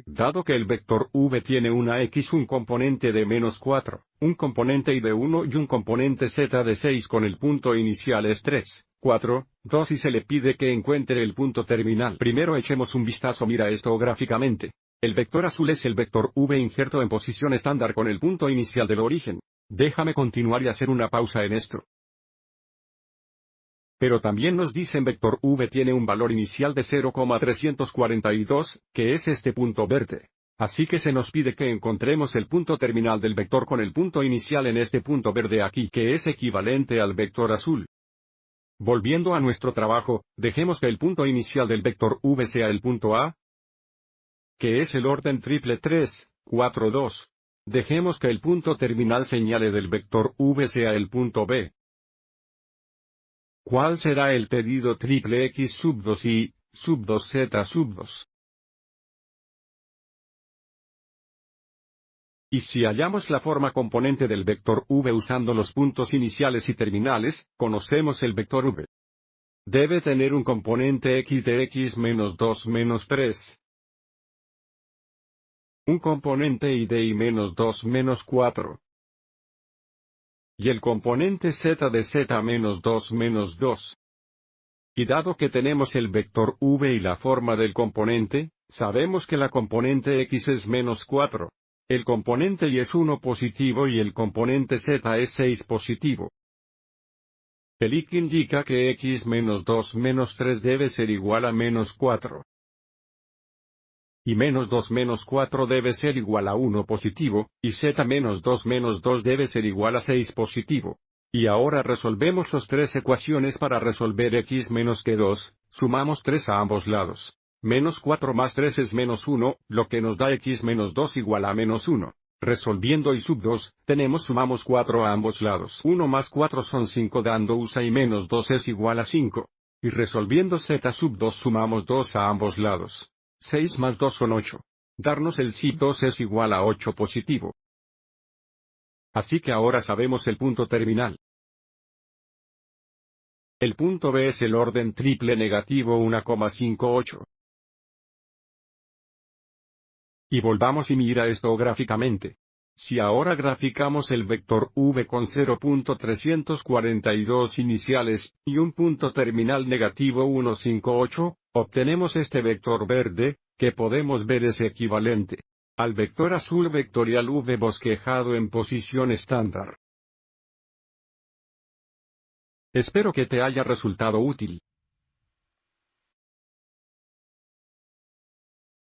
Dado que el vector v tiene una x, un componente de -4, un componente y de 1 y un componente z de 6 con el punto inicial es 3, 4, 2 y se le pide que encuentre el punto terminal. Primero echemos un vistazo, mira esto gráficamente. El vector azul es el vector v injerto en posición estándar con el punto inicial del origen. Déjame continuar y hacer una pausa en esto. Pero también nos dicen vector v tiene un valor inicial de 0,342, que es este punto verde. Así que se nos pide que encontremos el punto terminal del vector con el punto inicial en este punto verde aquí, que es equivalente al vector azul. Volviendo a nuestro trabajo, dejemos que el punto inicial del vector v sea el punto A, que es el orden triple 3, 4, 2. Dejemos que el punto terminal señale del vector v sea el punto B. ¿Cuál será el pedido triple x sub 2 y sub 2 z sub 2? Y si hallamos la forma componente del vector v usando los puntos iniciales y terminales, conocemos el vector v. Debe tener un componente x de x menos 2 menos 3. Un componente y de y menos 2 menos 4. Y el componente z de z menos 2 menos 2. Y dado que tenemos el vector v y la forma del componente, sabemos que la componente x es menos 4. El componente y es 1 positivo y el componente z es 6 positivo. El y indica que x menos 2 menos 3 debe ser igual a menos 4. Y menos 2 menos 4 debe ser igual a 1 positivo, y z menos 2 debe ser igual a 6 positivo. Y ahora resolvemos las tres ecuaciones para resolver x menos que 2, sumamos 3 a ambos lados. Menos 4 más 3 es menos 1, lo que nos da x menos 2 igual a menos 1. Resolviendo y sub 2, sumamos 4 a ambos lados. 1 más 4 son 5 dando usa y menos 2 es igual a 5. Y resolviendo z sub 2 sumamos 2 a ambos lados. 6 más 2 son 8. Darnos el si 2 es igual a 8 positivo. Así que ahora sabemos el punto terminal. El punto B es el orden triple negativo 1,58. Y volvamos y mira esto gráficamente. Si ahora graficamos el vector v con 0.342 iniciales, y un punto terminal negativo 1,58, obtenemos este vector verde, que podemos ver es equivalente al vector azul vectorial v bosquejado en posición estándar. Espero que te haya resultado útil.